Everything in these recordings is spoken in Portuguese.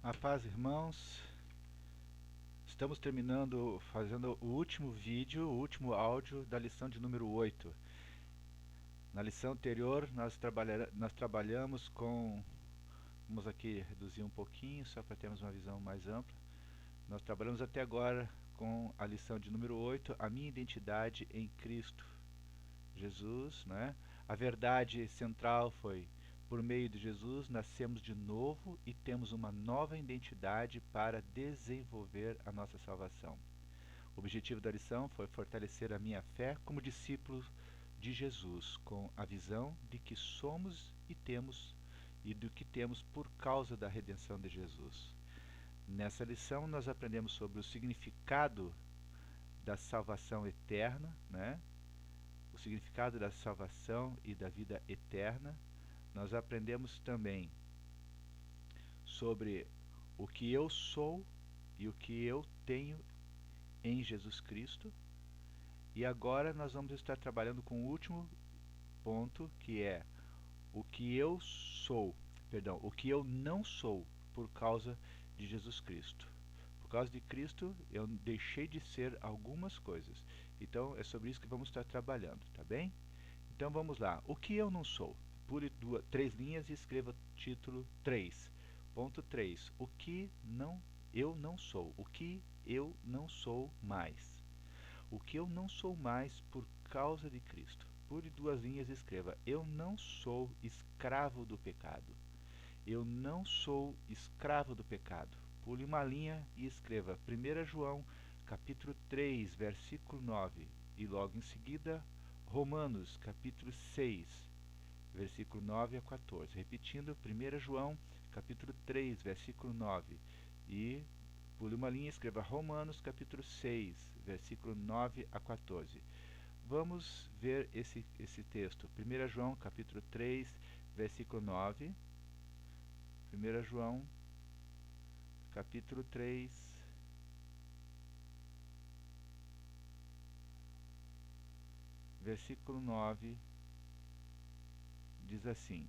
A paz, irmãos. Estamos fazendo o último vídeo, o último áudio da lição de número 8. Na lição anterior, nós trabalhamos com... Vamos aqui reduzir um pouquinho, só para termos uma visão mais ampla. Nós trabalhamos até agora com a lição de número 8, a minha identidade em Cristo Jesus, né? A verdade central foi: por meio de Jesus nascemos de novo e temos uma nova identidade para desenvolver a nossa salvação. O objetivo da lição foi fortalecer a minha fé como discípulo de Jesus, com a visão de que somos e temos e do que temos por causa da redenção de Jesus. Nessa lição nós aprendemos sobre o significado da salvação eterna, né? O significado da salvação e da vida eterna. Nós aprendemos também sobre o que eu sou e o que eu tenho em Jesus Cristo. E agora nós vamos estar trabalhando com o último ponto, que é o que eu sou, perdão, o que eu não sou por causa de Jesus Cristo. Por causa de Cristo eu deixei de ser algumas coisas. Então é sobre isso que vamos estar trabalhando, tá bem? Então vamos lá. O que eu não sou? Pule três linhas e escreva título 3. Ponto 3. O que eu não sou? O que eu não sou mais? O que eu não sou mais por causa de Cristo? Pule duas linhas e escreva: eu não sou escravo do pecado. Eu não sou escravo do pecado. Pule uma linha e escreva 1 João capítulo 3, versículo 9. E logo em seguida, Romanos capítulo 6, versículo 9 a 14. Repetindo, 1 João capítulo 3, versículo 9. E pule uma linha e escreva Romanos capítulo 6, versículo 9 a 14. Vamos ver esse texto. 1 João capítulo 3, versículo 9. 1 João capítulo 3, versículo 9, diz assim: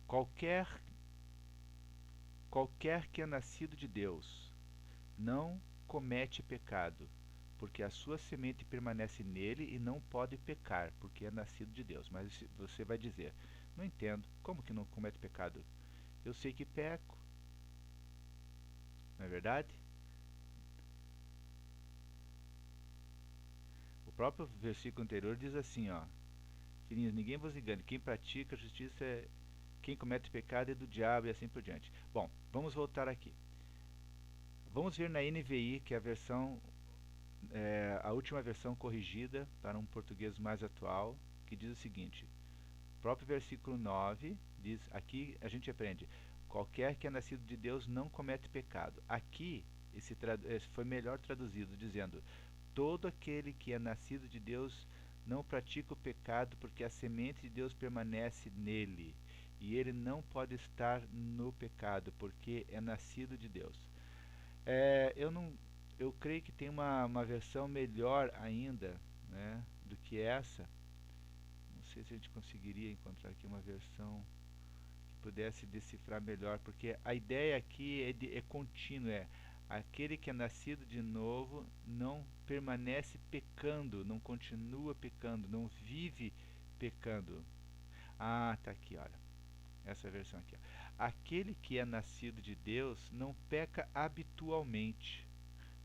Qualquer que é nascido de Deus não comete pecado, porque a sua semente permanece nele e não pode pecar, porque é nascido de Deus. Mas você vai dizer: não entendo, como que não comete pecado? Eu sei que peco, não é verdade? O próprio versículo anterior diz assim, ó: Filhinhos, ninguém vos engane, quem pratica a justiça quem comete pecado é do diabo, e assim por diante. Bom, vamos voltar aqui. Vamos ver na NVI, que é a última versão corrigida para um português mais atual, que diz o seguinte: o próprio versículo 9 diz, aqui a gente aprende: qualquer que é nascido de Deus não comete pecado. Aqui esse foi melhor traduzido, dizendo: todo aquele que é nascido de Deus não pratica o pecado, porque a semente de Deus permanece nele, e ele não pode estar no pecado, porque é nascido de Deus. Eu creio que tem uma versão melhor ainda, né, do que essa. Não sei se a gente conseguiria encontrar aqui uma versão que pudesse decifrar melhor, porque a ideia aqui é contínua, aquele que é nascido de novo não permanece pecando, não continua pecando, não vive pecando. Ah, tá aqui, olha. Essa versão aqui, ó. Aquele que é nascido de Deus não peca habitualmente,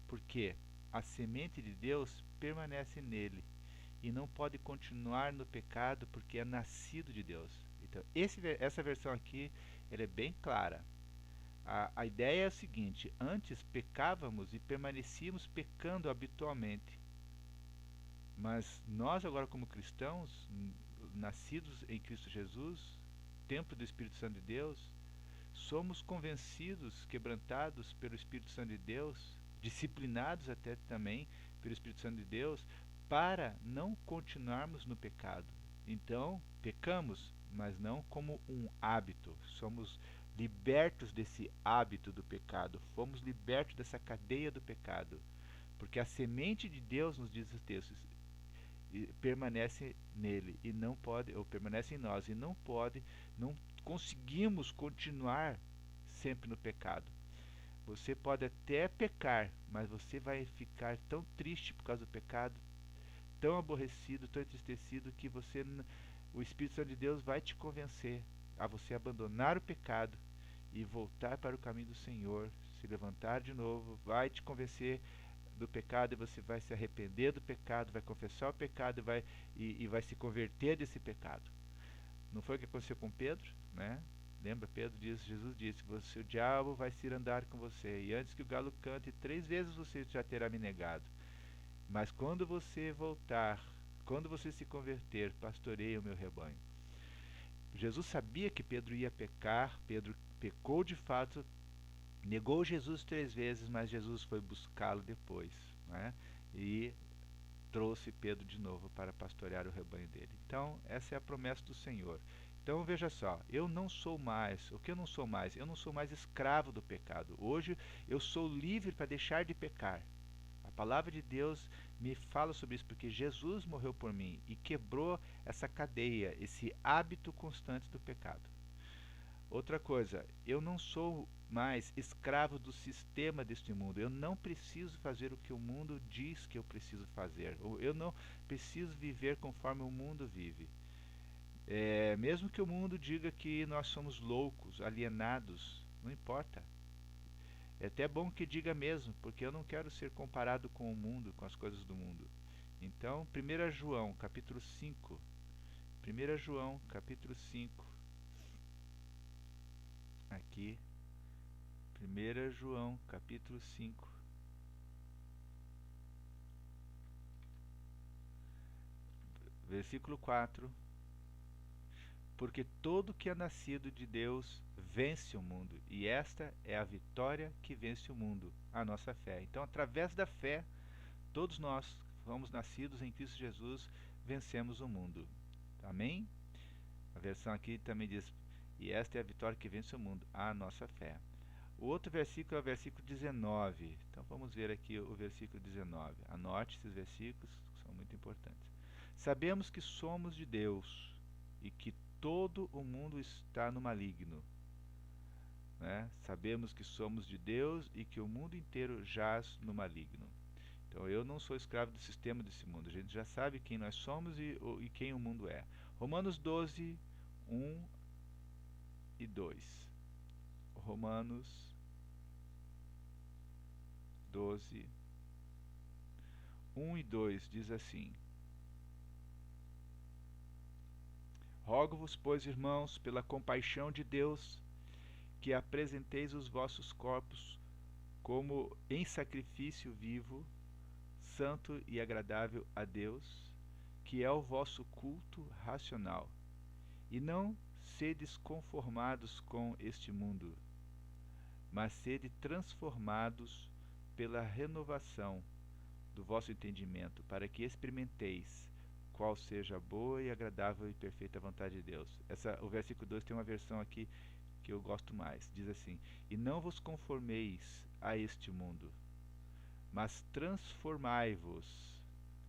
porque a semente de Deus permanece nele e não pode continuar no pecado porque é nascido de Deus. Então, essa versão aqui, ela é bem clara. A ideia é a seguinte: antes pecávamos e permanecíamos pecando habitualmente, mas nós agora, como cristãos, nascidos em Cristo Jesus, templo do Espírito Santo de Deus, somos convencidos, quebrantados pelo Espírito Santo de Deus, disciplinados até também pelo Espírito Santo de Deus, para não continuarmos no pecado. Então, pecamos, mas não como um hábito. Somos libertos desse hábito do pecado. Fomos libertos dessa cadeia do pecado. Porque a semente de Deus, nos diz os textos, permanece nele e não pode, ou permanece em nós e não conseguimos continuar sempre no pecado. Você pode até pecar, mas você vai ficar tão triste por causa do pecado, tão aborrecido, tão entristecido, que o Espírito Santo de Deus vai te convencer a você abandonar o pecado e voltar para o caminho do Senhor, se levantar de novo, vai te convencer do pecado, e você vai se arrepender do pecado, vai confessar o pecado e vai se converter desse pecado. Não foi o que aconteceu com Pedro, né? Lembra, Jesus disse, o diabo vai se ir andar com você, e antes que o galo cante 3 vezes você já terá me negado. Mas quando você voltar, quando você se converter, pastoreie o meu rebanho. Jesus sabia que Pedro ia pecar, Pedro pecou de fato, negou Jesus 3 vezes, mas Jesus foi buscá-lo depois, né? E trouxe Pedro de novo para pastorear o rebanho dele. Então, essa é a promessa do Senhor. Então, veja só, eu não sou mais, o que eu não sou mais? Eu não sou mais escravo do pecado. Hoje eu sou livre para deixar de pecar. A palavra de Deus me fala sobre isso, porque Jesus morreu por mim e quebrou essa cadeia, esse hábito constante do pecado. Outra coisa, eu não sou mais escravo do sistema deste mundo. Eu não preciso fazer o que o mundo diz que eu preciso fazer. Eu não preciso viver conforme o mundo vive. Mesmo que o mundo diga que nós somos loucos, alienados, não importa. É até bom que diga mesmo, porque eu não quero ser comparado com o mundo, com as coisas do mundo. Então, 1 João, capítulo 5. 1 João, capítulo 5. Aqui, 1 João, capítulo 5. Versículo 4. Porque todo que é nascido de Deus vence o mundo, e esta é a vitória que vence o mundo, a nossa fé. Então, através da fé, todos nós fomos nascidos em Cristo Jesus, vencemos o mundo. Amém? A versão aqui também diz, e esta é a vitória que vence o mundo, a nossa fé. O outro versículo é o versículo 19. Então vamos ver aqui o versículo 19. Anote esses versículos, que são muito importantes. Sabemos que somos de Deus e que todo o mundo está no maligno. Né? Sabemos que somos de Deus e que o mundo inteiro jaz no maligno. Então eu não sou escravo do sistema desse mundo. A gente já sabe quem nós somos e quem o mundo é. Romanos 12, 1 e 2. Romanos 12, 1 e 2 diz assim: Rogo-vos, pois, irmãos, pela compaixão de Deus, que apresenteis os vossos corpos como em sacrifício vivo, santo e agradável a Deus, que é o vosso culto racional. E não sedes conformados com este mundo, mas sede transformados pela renovação do vosso entendimento, para que experimenteis qual seja a boa e agradável e perfeita vontade de Deus. O versículo 2 tem uma versão aqui que eu gosto mais. Diz assim: E não vos conformeis a este mundo, mas transformai-vos.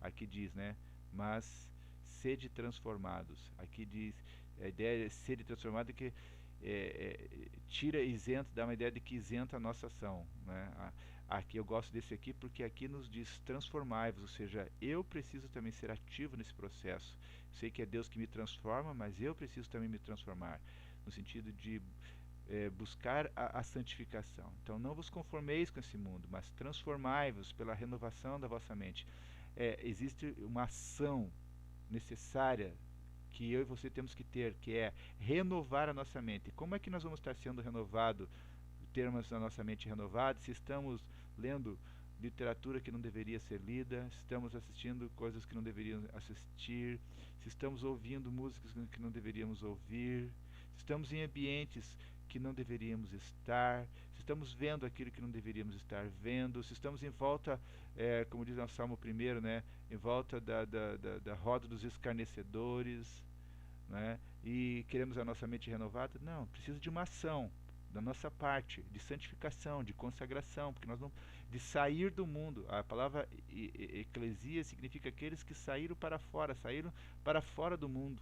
Aqui diz, né? Mas sede transformados. Aqui diz, a ideia de sede transformado que tira isento, dá uma ideia de que isenta a nossa ação, né? Aqui eu gosto desse aqui porque aqui nos diz transformai-vos, ou seja, eu preciso também ser ativo nesse processo. Sei que é Deus que me transforma, mas eu preciso também me transformar, no sentido de buscar a santificação. Então não vos conformeis com esse mundo, mas transformai-vos pela renovação da vossa mente. Existe uma ação necessária que eu e você temos que ter, que é renovar a nossa mente. Como é que nós vamos estar sendo renovados, termos a nossa mente renovada, se estamos lendo literatura que não deveria ser lida, se estamos assistindo coisas que não deveríamos assistir, se estamos ouvindo músicas que não deveríamos ouvir, se estamos em ambientes que não deveríamos estar, se estamos vendo aquilo que não deveríamos estar vendo, se estamos em volta, como diz no Salmo 1, né, em volta da roda dos escarnecedores, né, e queremos a nossa mente renovada. Não, precisa de uma ação da nossa parte, de santificação, de consagração, porque nós não de sair do mundo. A palavra eclesia significa aqueles que saíram para fora do mundo,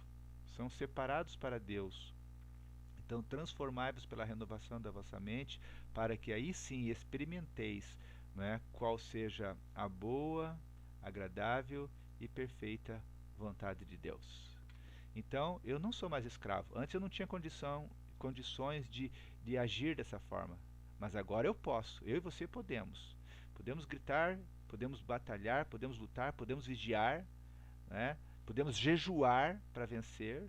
são separados para Deus. Então, transformai-vos pela renovação da vossa mente, para que aí sim experimenteis, né, qual seja a boa, agradável e perfeita vontade de Deus. Então, eu não sou mais escravo. Antes eu não tinha condições de agir dessa forma. Mas agora eu posso. Eu e você podemos. Podemos gritar, podemos batalhar, podemos lutar, podemos vigiar, né? Podemos jejuar para vencer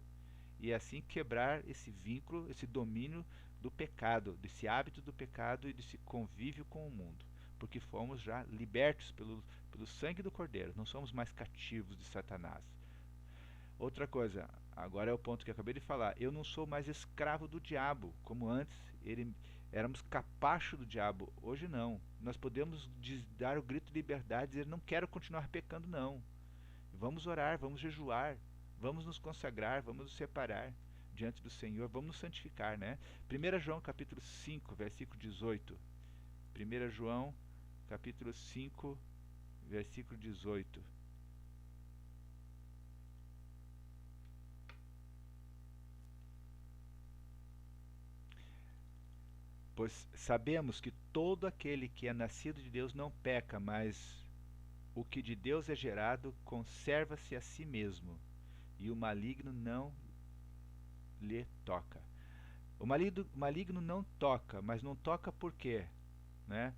e assim quebrar esse vínculo, esse domínio do pecado, desse hábito do pecado e desse convívio com o mundo. Porque fomos já libertos pelo sangue do Cordeiro. Não somos mais cativos de Satanás. Outra coisa, agora é o ponto que eu acabei de falar. Eu não sou mais escravo do diabo, como antes éramos capacho do diabo. Hoje não. Nós podemos dar o grito de liberdade e dizer, não quero continuar pecando, não. Vamos orar, vamos jejuar, vamos nos consagrar, vamos nos separar diante do Senhor, vamos nos santificar, né? 1 João capítulo 5, versículo 18. 1 João capítulo 5, versículo 18. Pois sabemos que todo aquele que é nascido de Deus não peca, mas o que de Deus é gerado conserva-se a si mesmo, e o maligno não lhe toca. O maligno não toca, mas não toca por quê? Né?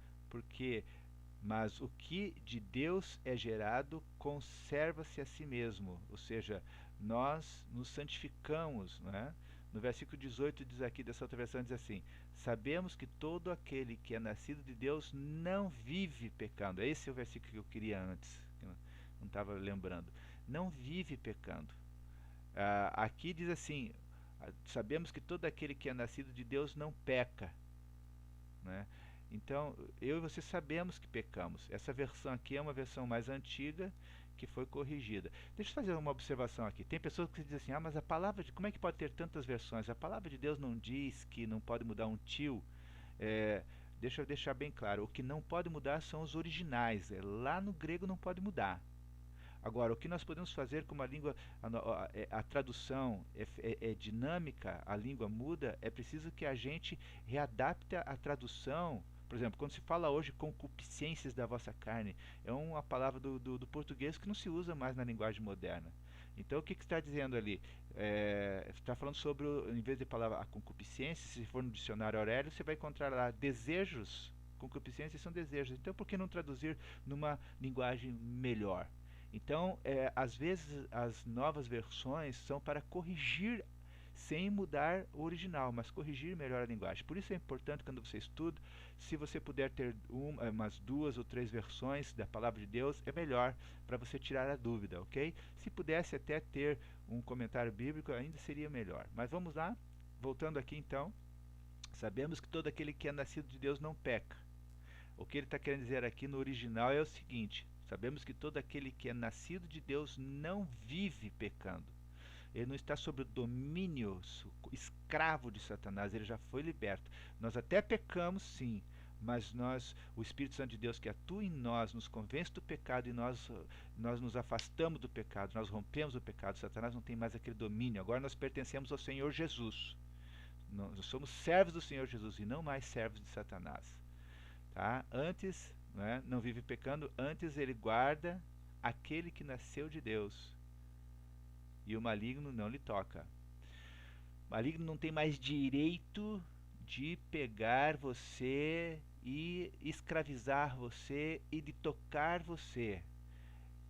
Mas o que de Deus é gerado conserva-se a si mesmo, ou seja, nós nos santificamos, né? No versículo 18 diz aqui, dessa outra versão, diz assim: sabemos que todo aquele que é nascido de Deus não vive pecando. Esse é o versículo que eu queria antes, que eu não estava lembrando. Não vive pecando. Aqui diz assim: sabemos que todo aquele que é nascido de Deus não peca, né? Então, eu e você sabemos que pecamos. Essa versão aqui é uma versão mais antiga que foi corrigida. Deixa eu fazer uma observação aqui. Tem pessoas que dizem assim, mas a palavra de... como é que pode ter tantas versões? A palavra de Deus não diz que não pode mudar um tio. Deixa eu deixar bem claro, o que não pode mudar são os originais. Lá no grego não pode mudar. Agora, o que nós podemos fazer com uma língua, a tradução é dinâmica, a língua muda, é preciso que a gente readapte a tradução. Por exemplo, quando se fala hoje concupiscências da vossa carne, é uma palavra do português que não se usa mais na linguagem moderna. Então, o que está dizendo ali? Está falando sobre, em vez de palavra a concupiscência, se for no dicionário Aurélio, você vai encontrar lá desejos. Concupiscências são desejos. Então, por que não traduzir numa linguagem melhor? Então, às vezes as novas versões são para corrigir, sem mudar o original, mas corrigir melhor a linguagem. Por isso é importante, quando você estuda, se você puder ter umas 2 ou 3 versões da Palavra de Deus, é melhor para você tirar a dúvida, ok? Se pudesse até ter um comentário bíblico, ainda seria melhor. Mas vamos lá, voltando aqui então. Sabemos que todo aquele que é nascido de Deus não peca. O que ele está querendo dizer aqui no original é o seguinte: sabemos que todo aquele que é nascido de Deus não vive pecando. Ele não está sob o domínio escravo de Satanás, ele já foi liberto. Nós até pecamos, sim, mas o Espírito Santo de Deus que atua em nós, nos convence do pecado e nós nos afastamos do pecado, nós rompemos o pecado. Satanás não tem mais aquele domínio. Agora nós pertencemos ao Senhor Jesus. Nós somos servos do Senhor Jesus e não mais servos de Satanás. Tá? Antes, né, não vive pecando, antes ele guarda aquele que nasceu de Deus. E o maligno não lhe toca. O maligno não tem mais direito de pegar você e escravizar você e de tocar você.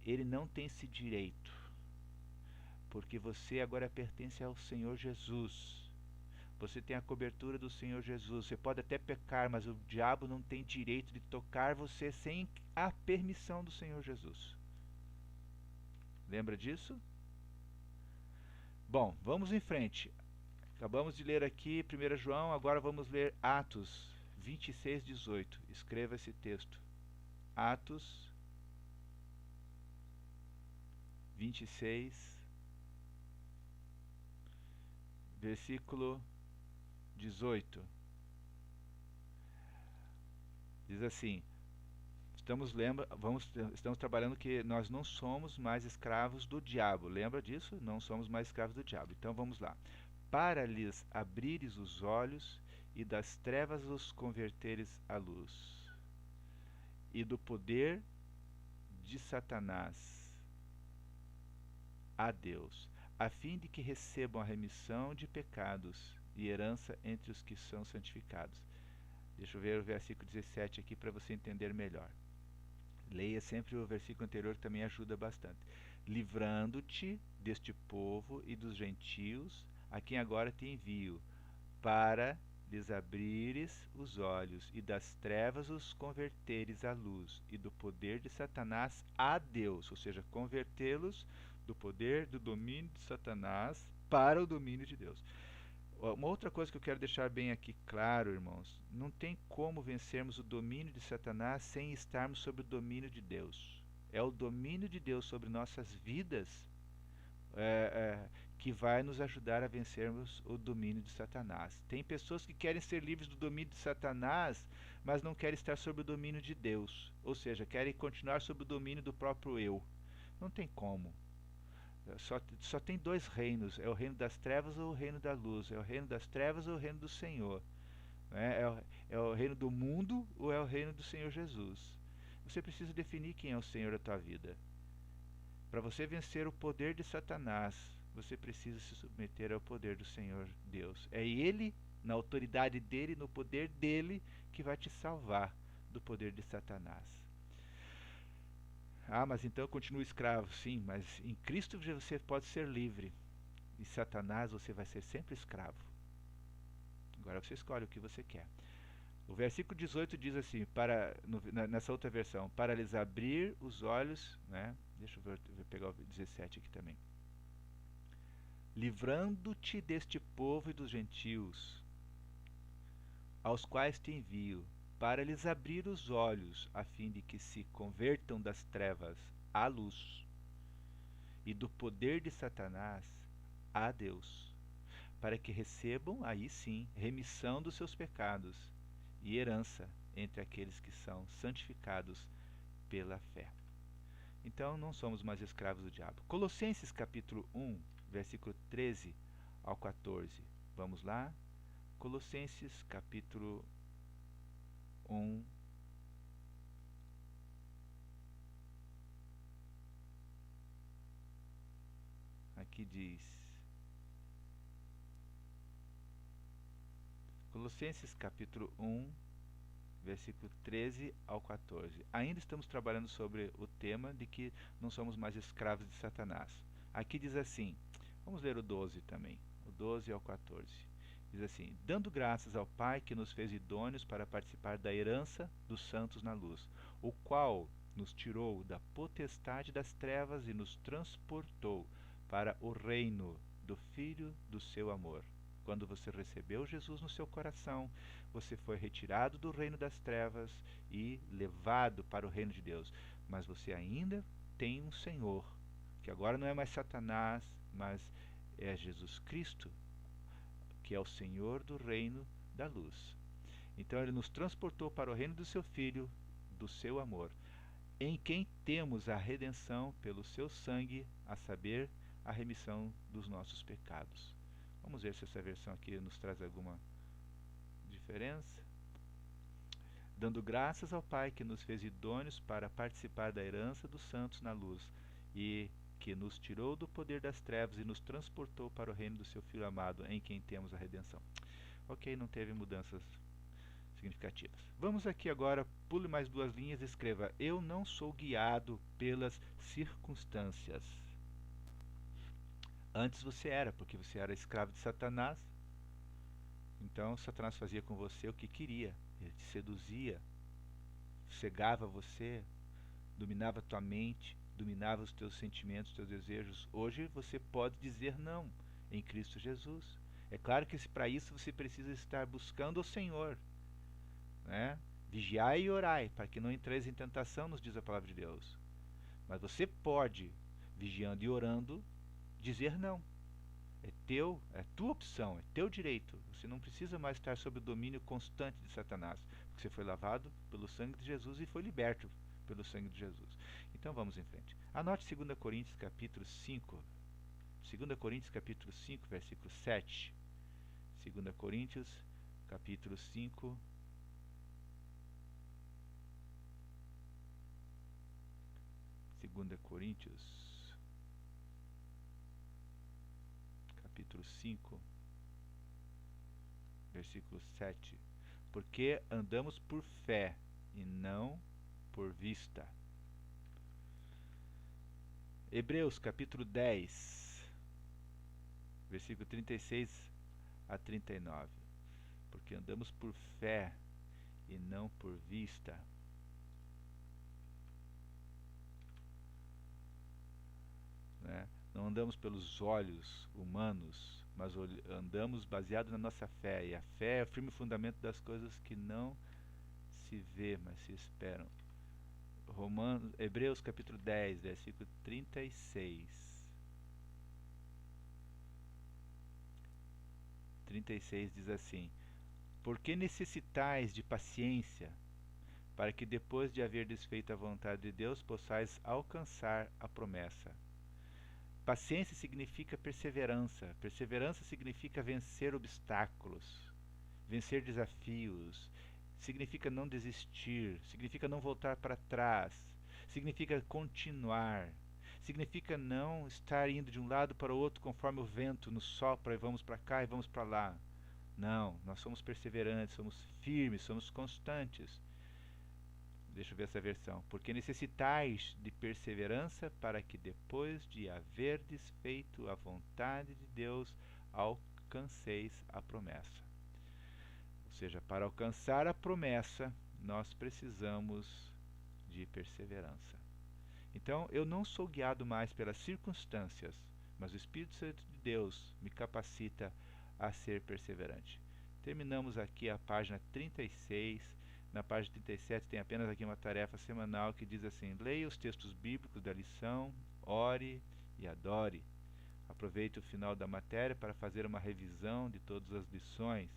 Ele não tem esse direito. Porque você agora pertence ao Senhor Jesus. Você tem a cobertura do Senhor Jesus. Você pode até pecar, mas o diabo não tem direito de tocar você sem a permissão do Senhor Jesus. Lembra disso? Bom, vamos em frente. Acabamos de ler aqui 1 João, agora vamos ler Atos 26, 18. Escreva esse texto. Atos 26, versículo 18. Diz assim: Estamos trabalhando que nós não somos mais escravos do diabo. Lembra disso? Não somos mais escravos do diabo. Então vamos lá. Para lhes abrires os olhos e das trevas os converteres à luz, e do poder de Satanás a Deus, a fim de que recebam a remissão de pecados e herança entre os que são santificados. Deixa eu ver o versículo 17 aqui para você entender melhor. Leia sempre o versículo anterior, que também ajuda bastante. Livrando-te deste povo e dos gentios, a quem agora te envio, para lhes abrires os olhos e das trevas os converteres à luz, e do poder de Satanás a Deus, ou seja, convertê-los do poder, do domínio de Satanás para o domínio de Deus. Uma outra coisa que eu quero deixar bem aqui claro, irmãos, não tem como vencermos o domínio de Satanás sem estarmos sob o domínio de Deus. É o domínio de Deus sobre nossas vidas que vai nos ajudar a vencermos o domínio de Satanás. Tem pessoas que querem ser livres do domínio de Satanás, mas não querem estar sob o domínio de Deus. Ou seja, querem continuar sob o domínio do próprio eu. Não tem como. Só tem dois reinos, é o reino das trevas ou o reino da luz, é o reino das trevas ou o reino do Senhor, né? É o reino do mundo ou é o reino do Senhor Jesus. Você precisa definir quem é o Senhor da tua vida. Para você vencer o poder de Satanás, você precisa se submeter ao poder do Senhor Deus. É Ele, na autoridade dEle, no poder dEle, que vai te salvar do poder de Satanás. Ah, mas então eu continuo escravo. Sim, mas em Cristo você pode ser livre. Em Satanás você vai ser sempre escravo. Agora você escolhe o que você quer. O versículo 18 diz assim, nessa outra versão, para lhes abrir os olhos, né? Deixa eu pegar o 17 aqui também. Livrando-te deste povo e dos gentios, aos quais te envio, para lhes abrir os olhos, a fim de que se convertam das trevas à luz, e do poder de Satanás a Deus, para que recebam, aí sim, remissão dos seus pecados e herança entre aqueles que são santificados pela fé. Então não somos mais escravos do diabo. Colossenses capítulo 1, versículo 13 ao 14. Vamos lá? Colossenses capítulo 1, aqui diz, Colossenses capítulo 1, versículo 13 ao 14. Ainda estamos trabalhando sobre o tema de que não somos mais escravos de Satanás. Aqui diz assim, vamos ler o 12 também, o 12 ao 14. Diz assim, dando graças ao Pai que nos fez idôneos para participar da herança dos santos na luz, o qual nos tirou da potestade das trevas e nos transportou para o reino do Filho do seu amor. Quando você recebeu Jesus no seu coração, você foi retirado do reino das trevas e levado para o reino de Deus. Mas você ainda tem um Senhor, que agora não é mais Satanás, mas é Jesus Cristo, que é o Senhor do reino da luz. Então ele nos transportou para o reino do seu Filho, do seu amor, em quem temos a redenção pelo seu sangue, a saber, a remissão dos nossos pecados. Vamos ver se essa versão aqui nos traz alguma diferença. Dando graças ao Pai que nos fez idôneos para participar da herança dos santos na luz, e que nos tirou do poder das trevas e nos transportou para o reino do seu Filho amado, em quem temos a redenção. Ok, não teve mudanças significativas. Vamos aqui agora, pule mais duas linhas e escreva: eu não sou guiado pelas circunstâncias. Antes você era, porque você era escravo de Satanás. Então Satanás fazia com você o que queria. Ele te seduzia, cegava você, dominava tua mente, dominava os teus sentimentos, os teus desejos. Hoje você pode dizer não em Cristo Jesus. É claro que para isso você precisa estar buscando o Senhor, né? Vigiai e orai, para que não entreis em tentação, nos diz a palavra de Deus. Mas você pode, vigiando e orando, dizer não. É tua opção, é teu direito. Você não precisa mais estar sob o domínio constante de Satanás, porque você foi lavado pelo sangue de Jesus e foi liberto pelo sangue de Jesus. Então vamos em frente. Anote 2 Coríntios capítulo 5. 2 Coríntios capítulo 5, versículo 7. 2 Coríntios capítulo 5, capítulo 5, versículo 7. Porque andamos por fé e não por vista. Hebreus capítulo 10, versículo 36 a 39. Porque andamos por fé e não por vista. Né? Não andamos pelos olhos humanos, mas andamos baseado na nossa fé. E a fé é o firme fundamento das coisas que não se vê, mas se esperam. Hebreus capítulo 10, versículo 36. 36 diz assim: Porque necessitais de paciência, para que depois de haver desfeito a vontade de Deus, possais alcançar a promessa. Paciência significa perseverança. Perseverança significa vencer obstáculos, vencer desafios. Significa não desistir, significa não voltar para trás, significa continuar, significa não estar indo de um lado para o outro conforme o vento nos sopra e vamos para cá e vamos para lá. Não, nós somos perseverantes, somos firmes, somos constantes. Deixa eu ver essa versão. Porque necessitais de perseverança para que depois de haverdes feito a vontade de Deus, alcanceis a promessa. Ou seja, para alcançar a promessa, nós precisamos de perseverança. Então, eu não sou guiado mais pelas circunstâncias, mas o Espírito Santo de Deus me capacita a ser perseverante. Terminamos aqui a página 36. Na página 37 tem apenas aqui uma tarefa semanal que diz assim: leia os textos bíblicos da lição, ore e adore. Aproveite o final da matéria para fazer uma revisão de todas as lições.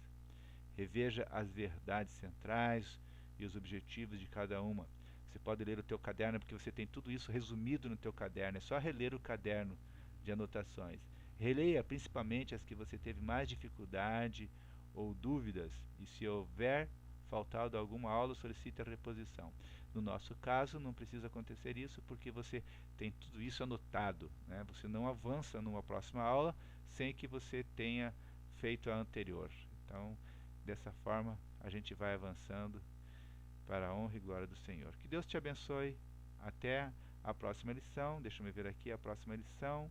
Reveja as verdades centrais e os objetivos de cada uma. Você pode ler o teu caderno porque você tem tudo isso resumido no teu caderno. É só reler o caderno de anotações. Releia principalmente as que você teve mais dificuldade ou dúvidas. E se houver faltado alguma aula, solicite a reposição. No nosso caso, não precisa acontecer isso porque você tem tudo isso anotado, né? Você não avança numa próxima aula sem que você tenha feito a anterior. Então, dessa forma, a gente vai avançando para a honra e glória do Senhor. Que Deus te abençoe. Até a próxima lição. Deixa eu ver aqui a próxima lição.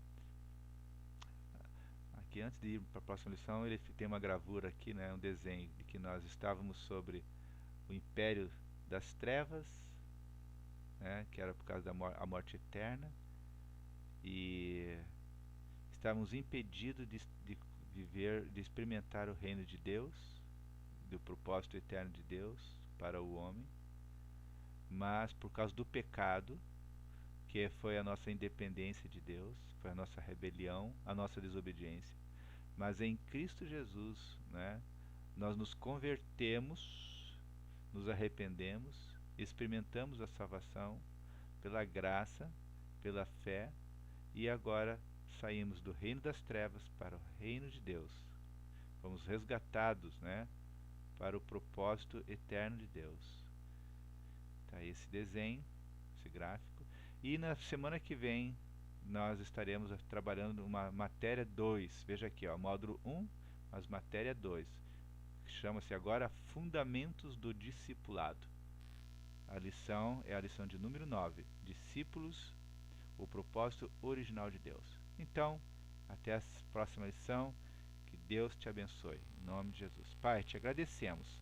Aqui, antes de ir para a próxima lição, ele tem uma gravura aqui, né, um desenho de que nós estávamos sobre o império das trevas, né, que era por causa da morte eterna, e estávamos impedidos de viver, de experimentar o reino de Deus, do propósito eterno de Deus para o homem, mas por causa do pecado, que foi a nossa independência de Deus, foi a nossa rebelião, a nossa desobediência. Mas em Cristo Jesus, né, nós nos convertemos, nos arrependemos, experimentamos a salvação pela graça, pela fé, e agora saímos do reino das trevas para o reino de Deus. Fomos resgatados, né, para o propósito eterno de Deus. Tá aí esse desenho, esse gráfico. E na semana que vem nós estaremos trabalhando uma matéria 2. Veja aqui, ó, módulo 1, mas matéria 2. Chama-se agora Fundamentos do Discipulado. A lição é a lição de número 9. Discípulos, o propósito original de Deus. Então, até a próxima lição. Que Deus te abençoe. Em nome de Jesus. Pai, te agradecemos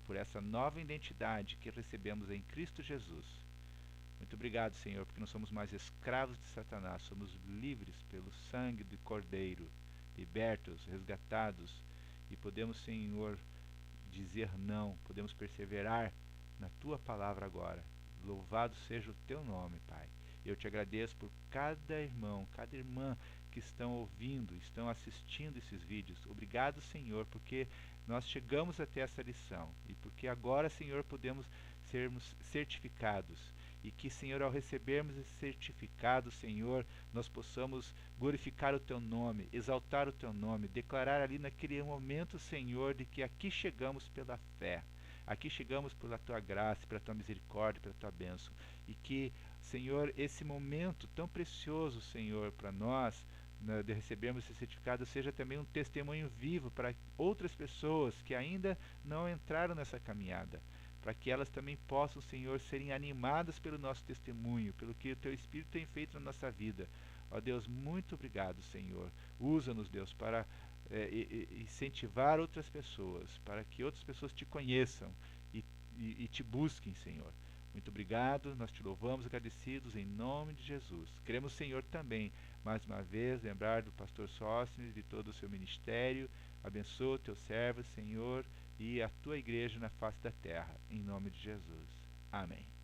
por essa nova identidade que recebemos em Cristo Jesus. Muito obrigado, Senhor, porque não somos mais escravos de Satanás, somos livres pelo sangue do Cordeiro, libertos, resgatados, e podemos, Senhor, dizer não, podemos perseverar na Tua palavra agora. Louvado seja o Teu nome, Pai. Eu te agradeço por cada irmão, cada irmã que estão ouvindo, estão assistindo esses vídeos. Obrigado, Senhor, porque nós chegamos até essa lição, e porque agora, Senhor, podemos sermos certificados. e que, Senhor, ao recebermos esse certificado, Senhor, nós possamos glorificar o Teu nome, exaltar o Teu nome, declarar ali naquele momento, Senhor, de que aqui chegamos pela fé, aqui chegamos pela Tua graça, pela Tua misericórdia, pela Tua bênção, e que, Senhor, esse momento tão precioso, Senhor, para nós, de recebermos esse certificado, seja também um testemunho vivo para outras pessoas que ainda não entraram nessa caminhada, para que elas também possam, Senhor, serem animadas pelo nosso testemunho, pelo que o Teu Espírito tem feito na nossa vida. Ó Deus, muito obrigado, Senhor. Usa-nos, Deus, para incentivar outras pessoas, para que outras pessoas Te conheçam e Te busquem, Senhor. Muito obrigado, nós Te louvamos agradecidos em nome de Jesus. Queremos, Senhor, também, mais uma vez, lembrar do pastor Sóstenes, de todo o seu ministério. Abençoa o Teu servo, Senhor, e a Tua igreja na face da terra, em nome de Jesus. Amém.